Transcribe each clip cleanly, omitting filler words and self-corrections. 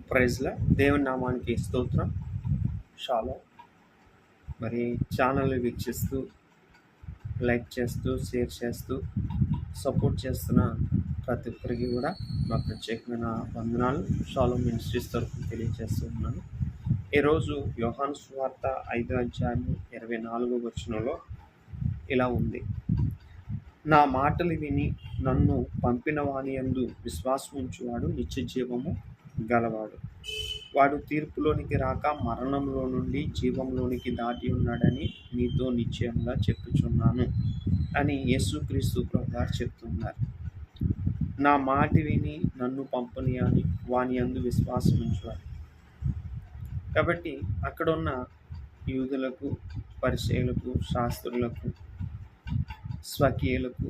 ప్రైజ్‌లా దేవుని నామానికి స్తోత్రం. షాలోమ్. మరి ఛానల్‌ని వీక్షిస్తూ, లైక్ చేస్తూ, షేర్ చేస్తూ, సపోర్ట్ చేస్తున్న ప్రతి ఒక్కరికి కూడా మా ప్రత్యేకమైన వందనాలు. షాలోమ్ మినిస్ట్రీస్ తరఫున తెలియజేస్తూ ఉన్నాను. ఈరోజు యోహాను సువార్త 5వ అధ్యాయము 24వ వచనంలో ఇలా ఉంది. నా మాటలు విని నన్ను పంపిన వాని యందు విశ్వాసం ఉంచువాడు నిత్య జీవము గలవాడు. వాడు తీర్పులోనికి రాక మరణంలో నుండి జీవంలోనికి దాటి ఉన్నాడని మీతో నిశ్చయంగా చెప్పుచున్నాను అని యేసుక్రీస్తు ప్రభువారు చెప్తున్నారు. నా మాట విని నన్ను పంపని అని వాని యందు విశ్వాసం ఉంచువాడు. కాబట్టి అక్కడ ఉన్న యూదులకు, పరిసయ్యులకు, శాస్త్రులకు, స్వకీయులకు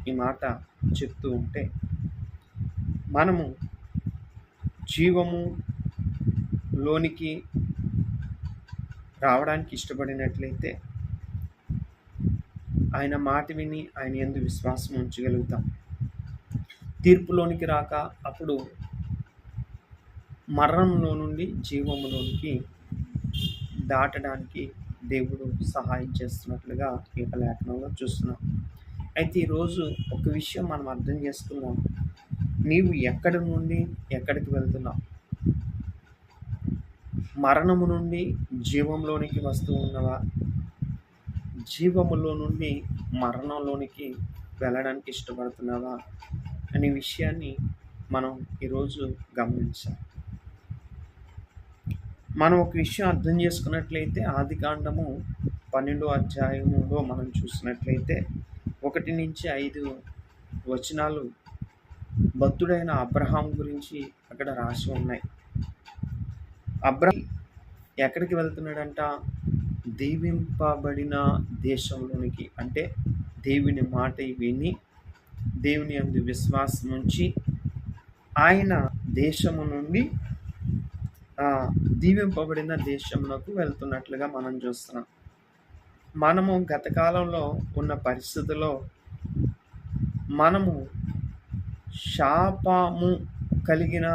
ఈ మాట చెప్తూ ఉంటే, మనము జీవము లోనికి రావడానికి ఇష్టపడినట్లయితే ఆయన మాట విని ఆయన యందు విశ్వాసం ఉంచగలుగుతాం. తీర్పులోనికి రాక అప్పుడు మరణంలో నుండి జీవములోనికి దాటడానికి దేవుడు సహాయం చేస్తున్నట్లుగా ఈ లేఖనంలో చూస్తున్నాం. అయితే ఈరోజు ఒక విషయం మనం అర్థం చేసుకుందాం. నీవు ఎక్కడి నుండి ఎక్కడికి వెళ్తున్నావు? మరణము నుండి జీవంలోనికి వస్తూ ఉన్నవా? జీవములో నుండి మరణంలోనికి వెళ్ళడానికి ఇష్టపడుతున్నావా అనే విషయాన్ని మనం ఈరోజు గమనించాలి. మనం ఒక విషయం అర్థం చేసుకున్నట్లయితే ఆదికాండము 12వ అధ్యాయములో మనం చూసినట్లయితే 1 నుంచి 5 వచనాలు భక్తుడైన అబ్రహాం గురించి అక్కడ రాసి ఉన్నాయి. అబ్రహాం ఎక్కడికి వెళ్తున్నాడంట? దీవింపబడిన దేశంలోనికి, అంటే దేవుని మాట విని దేవుని యందు విశ్వాసం ఉంచి ఆయన దేశము నుండి దీవింపబడిన దేశంలోకి వెళ్తున్నట్లుగా మనం చూస్తున్నాం. మనము గత కాలంలో ఉన్న పరిస్థితుల్లో మనము శాపము కలిగిన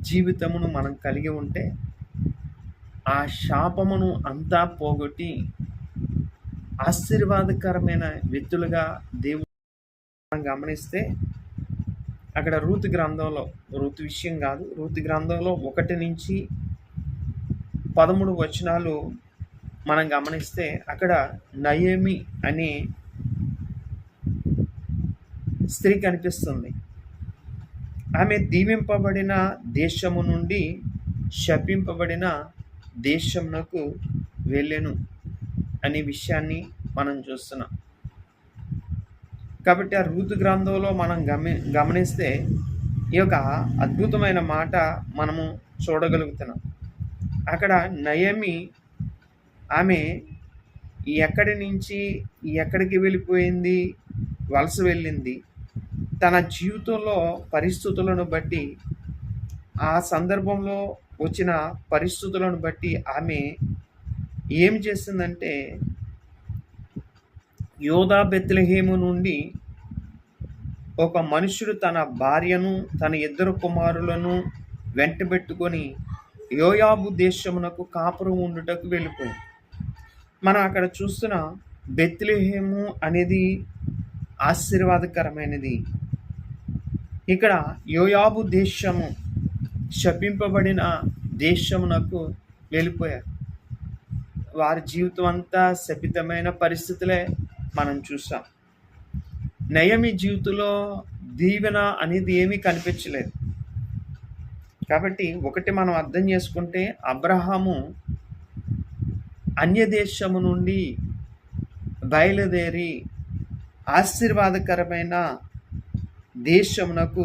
జీవితమును మనం కలిగి ఉంటే ఆ శాపమును అంతా పోగొట్టి ఆశీర్వాదకరమైన వ్యక్తులుగా దేవుడు మనం గమనిస్తే అక్కడ రూతు గ్రంథంలో, రూతు విషయం కాదు, రూతు గ్రంథంలో 1 నుంచి 13 వచనాలు మనం గమనిస్తే అక్కడ నయోమి అనే స్త్రీ కనిపిస్తుంది. ఆమె దీవింపబడిన దేశము నుండి శపింపబడిన దేశమునకు వెళ్ళెను అనే విషయాన్ని మనం చూస్తున్నాం. కాబట్టి ఆ రూతు గ్రంథంలో మనం గమనిస్తే ఈ యొక్క అద్భుతమైన మాట మనము చూడగలుగుతున్నాం. అక్కడ నయోమి ఆమె ఎక్కడి నుంచి ఎక్కడికి వెళ్ళిపోయింది? వలస వెళ్ళింది. తన జీవితంలో పరిస్థితులను బట్టి, ఆ సందర్భంలో వచ్చిన పరిస్థితులను బట్టి ఆమె ఏం చేసిందంటే, యోధా బెత్లెహేము నుండి ఒక మనుషుడు తన భార్యను, తన 2 కుమారులను వెంటబెట్టుకొని యోయాబు దేశమునకు కాపురం ఉండుటకు వెళ్ళిపోయింది. మనం అక్కడ చూస్తున్న బెత్లెహేము అనేది ఆశీర్వాదకరమైనది. ఇక్కడ యోయాబు దేశము శపింపబడిన దేశమునకు వెళ్ళిపోయారు. వారి జీవితం అంతా శపితమైన పరిస్థితులే మనం చూసాం. నయోమి జీవితంలో దీవెన అనేది ఏమీ కనిపించలేదు. కాబట్టి ఒకటి మనం అర్థం చేసుకుంటే, అబ్రహాము అన్య దేశము నుండి బయలుదేరి ఆశీర్వాదకరమైన దేశమునకు,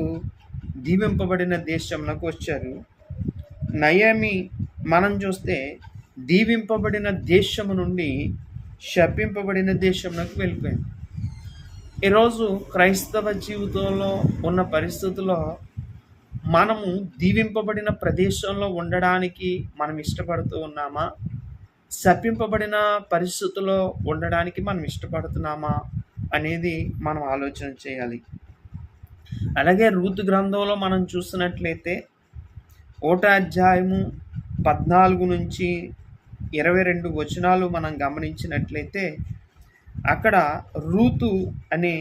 దీవింపబడిన దేశమునకు వచ్చారు. నయోమి మనం చూస్తే దీవింపబడిన దేశము నుండి శపింపబడిన దేశమునకు వెళ్ళిపోయింది. ఈరోజు క్రైస్తవ జీవితంలో ఉన్న పరిస్థితుల్లో మనము దీవింపబడిన ప్రదేశంలో ఉండడానికి మనం ఇష్టపడుతూ ఉన్నామా? శపింపబడిన పరిస్థితుల్లో ఉండడానికి మనం ఇష్టపడుతున్నామా అనేది మనం ఆలోచన చేయాలి. అలాగే రూతు గ్రంథంలో మనం చూసినట్లయితే 1వ అధ్యాయము 14 నుంచి 22 వచనాలు మనం గమనించినట్లయితే అక్కడ రూతు అనే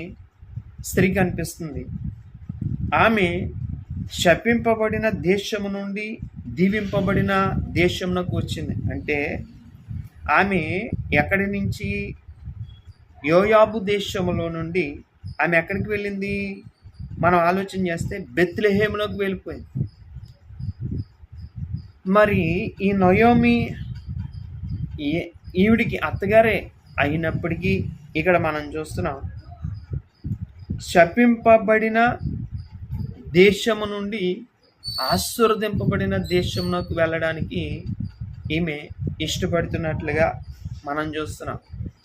స్త్రీ కనిపిస్తుంది. ఆమె శపింపబడిన దేశము నుండి దీవింపబడిన దేశమునకు వచ్చింది. అంటే ఆమె ఎక్కడి నుంచి? యోయాబు దేశములో నుండి ఆమె ఎక్కడికి వెళ్ళింది? మనం ఆలోచన చేస్తే బెత్లెహేములోకి వెళ్ళిపోయింది. మరి ఈ నయోమి ఈవిడికి అత్తగారే అయినప్పటికీ ఇక్కడ మనం చూస్తున్నాం, శపింపబడిన దేశము నుండి ఆశీర్వదింపబడిన దేశమునకు వెళ్ళడానికి ఈమె ఇష్టపడుతున్నట్లుగా మనం చూస్తున్నాం.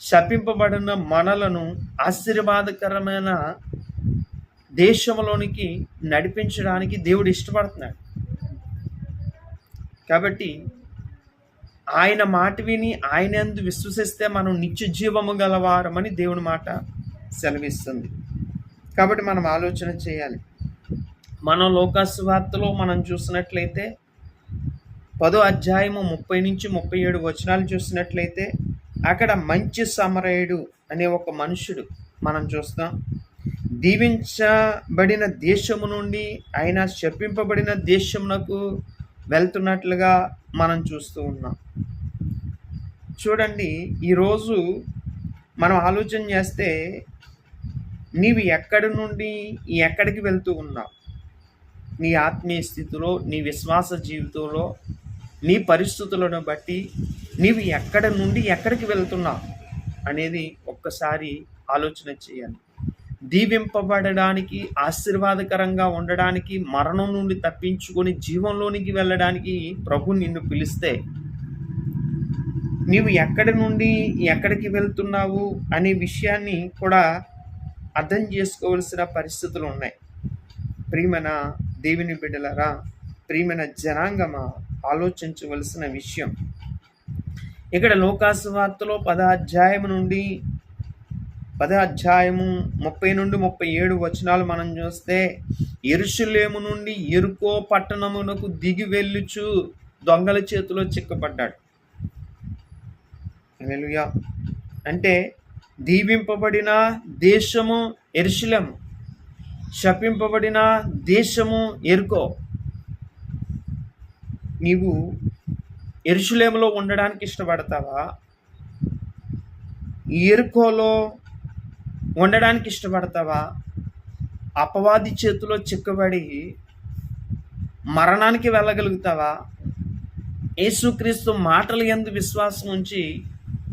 శపింపబడిన మనలను ఆశీర్వాదకరమైన దేశంలోనికి నడిపించడానికి దేవుడు ఇష్టపడుతున్నాడు. కాబట్టి ఆయన మాట విని ఆయన యందు విశ్వసిస్తే మనం నిత్య జీవము గలవారమని దేవుని మాట సెలవిస్తుంది. కాబట్టి మనం ఆలోచన చేయాలి. మనం లోకాసు వార్తలో మనం చూసినట్లయితే 10వ అధ్యాయము 30 నుంచి 37 వచనాలు చూసినట్లయితే అక్కడ మంచి సమరయుడు అనే ఒక మనుషుడు మనం చూస్తాం. దీవించబడిన దేశము నుండి ఆయన శపింపబడిన దేశమునకు వెళ్తున్నట్లుగా మనం చూస్తూ ఉన్నాం. చూడండి, ఈరోజు మనం ఆలోచన చేస్తే నీవు ఎక్కడి నుండి ఎక్కడికి వెళ్తూ ఉన్నావు? నీ ఆత్మీయ స్థితిలో, నీ విశ్వాస జీవితంలో, నీ పరిస్థితులను బట్టి నీవు ఎక్కడి నుండి ఎక్కడికి వెళ్తున్నావు అనేది ఒక్కసారి ఆలోచన చేయాలి. దీవింపబడడానికి, ఆశీర్వాదకరంగా ఉండడానికి, మరణం నుండి తప్పించుకొని జీవంలోనికి వెళ్ళడానికి ప్రభు నిన్ను పిలిస్తే నీవు ఎక్కడి నుండి ఎక్కడికి వెళ్తున్నావు అనే విషయాన్ని కూడా అర్థం చేసుకోవలసిన పరిస్థితులు ఉన్నాయి. ప్రియమైన దేవుని బిడ్డలారా, ప్రియమైన జనాంగమా, ఆలోచించవలసిన విషయం. ఇక్కడ లోకాసు వార్తలో 10వ అధ్యాయము 30 నుండి 37 వచనాలు మనం చూస్తే, యెరూషలేము నుండి యెరికో పట్టణమునకు దిగి వెళ్ళుచు దొంగల చేతిలో చిక్కబడ్డాడు. హల్లెలూయా. అంటే దీవింపబడిన దేశము యెరూషలేము, శపింపబడిన దేశము యెరికో. నీవు యెరూషలేములో ఉండడానికి ఇష్టపడతావా? యెరికోలో ఉండడానికి ఇష్టపడతావా? అపవాది చేతిలో చిక్కబడి మరణానికి వెళ్ళగలుగుతావా? యేసుక్రీస్తు మాటల యందు విశ్వాసం ఉంచి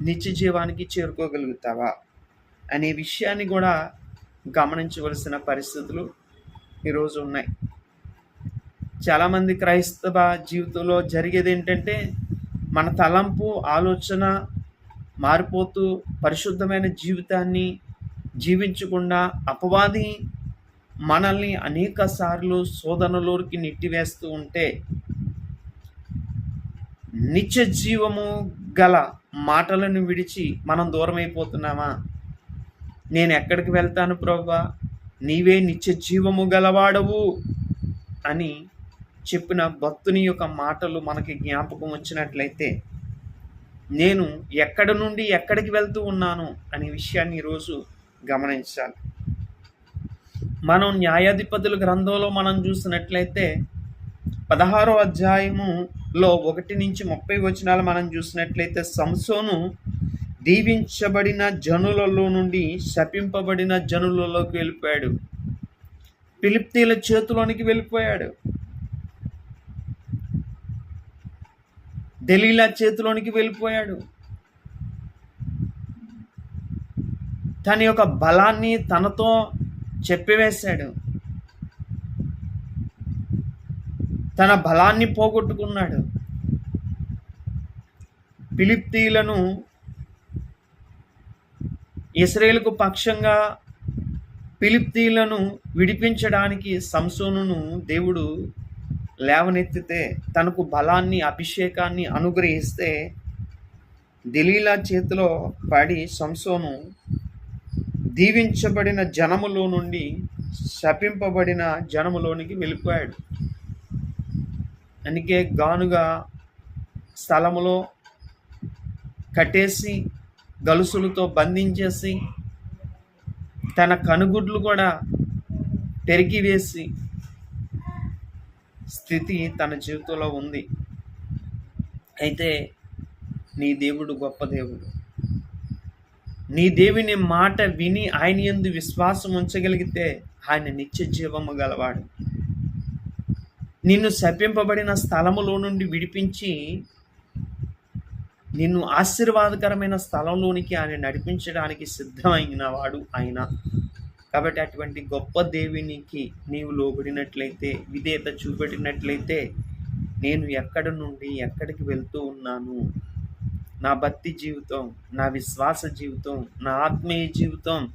నిత్య జీవానికి చేరుకోగలుగుతావా అనే విషయాన్ని కూడా గమనించవలసిన పరిస్థితులు ఈరోజు ఉన్నాయి. చాలామంది క్రైస్తవ జీవితంలో జరిగేది ఏంటంటే, మన తలంపు, ఆలోచన మారిపోతూ పరిశుద్ధమైన జీవితాన్ని జీవించకుండా అపవాది మనల్ని అనేక సార్లు శోధనలోకి నెట్టివేస్తూ ఉంటే, నిత్య జీవము గల మాటలను విడిచి మనం దూరం అయిపోతున్నామా? నేను ఎక్కడికి వెళ్తాను ప్రభువా, నీవే నిత్య జీవము గలవాడవు అని చెప్పిన భక్తుని యొక్క మాటలు మనకి జ్ఞాపకం వచ్చినట్లయితే, నేను ఎక్కడి నుండి ఎక్కడికి వెళ్తూ ఉన్నాను అనే విషయాన్ని ఈరోజు గమనించాలి. మనం న్యాయాధిపతుల గ్రంథంలో మనం చూసినట్లయితే 16వ అధ్యాయములో 1 నుంచి 30 వచనాలు మనం చూసినట్లయితే, సంసోను దీవించబడిన జనులలో నుండి శపింపబడిన జనులలోకి వెళ్ళిపోయాడు. ఫిలిష్తీయుల చేతిలోనికి వెళ్ళిపోయాడు. దెలీలా చేతిలోనికి వెళ్ళిపోయాడు. తన యొక్క బలాన్ని తనతో చెప్పివేశాడు. తన బలాన్ని పోగొట్టుకున్నాడు. ఫిలిష్తీయులను ఇశ్రాయేలుకు పక్షంగా ఫిలిష్తీయులను విడిపించడానికి సంసోనును దేవుడు లేవనెత్తితే, తనకు బలాన్ని, అభిషేకాన్ని అనుగ్రహిస్తే, దెలీలా చేతిలో పడి సంసోను దీవించబడిన జనములో నుండి శపింపబడిన జనములోనికి వెళ్ళిపోయాడు. అందుకే గానుగా స్థలములో కట్టేసి గలుసులతో బంధించేసి తన కనుగుడ్లు కూడా పెరిగివేసి స్థితి తన జీవితంలో ఉంది. అయితే నీ దేవుడు గొప్ప దేవుడు. నీ దేవుని మాట విని ఆయన యందు విశ్వాసం ఉంచగలిగితే ఆయన నిత్య జీవము గలవాడు. నిన్ను శపింపబడిన స్థలములో నుండి విడిపించి నిన్ను ఆశీర్వాదకరమైన స్థలంలోనికి ఆయన నడిపించడానికి సిద్ధమైన వాడు ఆయన. కాబట్టి అటువంటి గొప్ప దేవునికి నీవు లోబడినట్లయితే, విధేయత చూపెట్టినట్లయితే, నేను ఎక్కడి నుండి ఎక్కడికి వెళ్తూ ఉన్నాను, నా భక్తి జీవితం, నా విశ్వాస జీవితం, నా ఆత్మీయ జీవితం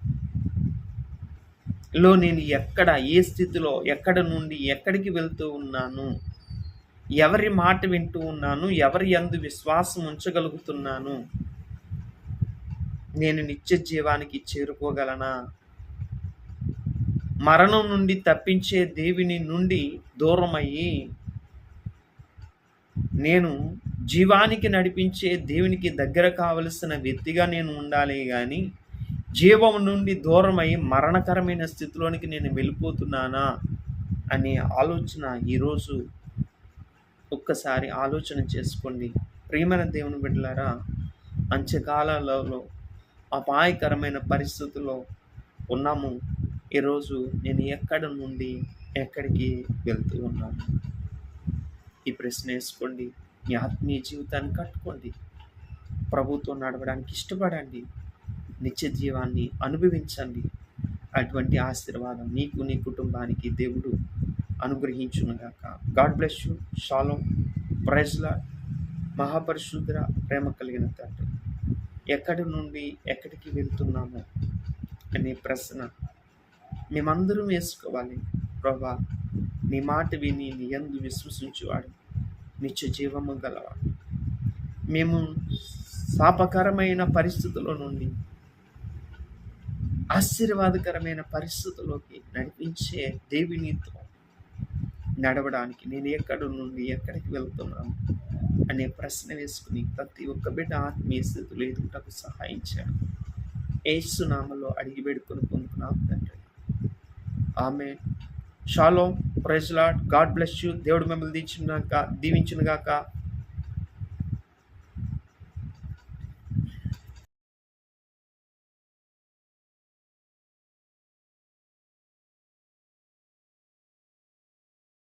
లో నేను ఎక్కడ, ఏ స్థితిలో, ఎక్కడి నుండి ఎక్కడికి వెళ్తూ ఉన్నాను, ఎవరి మాట వింటూ ఉన్నాను, ఎవరి యందు విశ్వాసం ఉంచగలుగుతున్నాను, నేను నిత్య జీవానికి చేరుకోగలనా? మరణం నుండి తప్పించే దేవుని నుండి దూరమయ్యి నేను జీవానికి నడిపించే దేవునికి దగ్గర కావలసిన వ్యక్తిగా నేను ఉండాలి కానీ జీవం నుండి దూరమై మరణకరమైన స్థితిలోనికి నేను వెళ్ళిపోతున్నానా అనే ఆలోచన ఈరోజు ఒక్కసారి ఆలోచన చేసుకోండి. ప్రియమైన దేవుని బిడ్డలారా, అంత్యకాలాలలో అపాయకరమైన పరిస్థితుల్లో ఉన్నాము. ఈరోజు నేను ఎక్కడి నుండి ఎక్కడికి వెళ్తూ ఉన్నాను? ఈ ప్రశ్న వేసుకోండి. మీ ఆత్మీయ జీవితాన్ని కట్టుకోండి. ప్రభుతో నడవడానికి ఇష్టపడండి. నిత్య జీవాన్ని అనుభవించండి. అటువంటి ఆశీర్వాదం నీకు, నీ కుటుంబానికి దేవుడు అనుగ్రహించునుగాక. God bless you. షాలోమ్. Praise Lord. మహాపరిశుద్ధ ప్రేమ కలిగిన తండ్రి, ఎక్కడి నుండి ఎక్కడికి వెళ్తున్నాము అనే ప్రశ్న మేమందరం వేసుకోవాలి. ప్రభా, నీ మాట విని నీ యందు విశ్వసించువాడు నిత్య జీవము గలవాడు. మేము శాపకరమైన పరిస్థితుల నుండి ఆశీర్వాదకరమైన పరిస్థితుల్లోకి నడిపించే దేవునితో నడవడానికి నేను ఎక్కడి నుండి ఎక్కడికి వెళ్తున్నాను అనే ప్రశ్న వేసుకుని ప్రతి ఒక్క బిడ్డ ఆత్మీయ స్థితిలో ఎదుగుటకు సహాయించాడు. యేసు నామములో అడిగి వేడుకొని పొందుకున్నాం తండ్రి. ఆమేన్. షాలోమ్. Praise Lord. God bless you. దేవుడు మిమ్మల్ని దీవించునుగాక.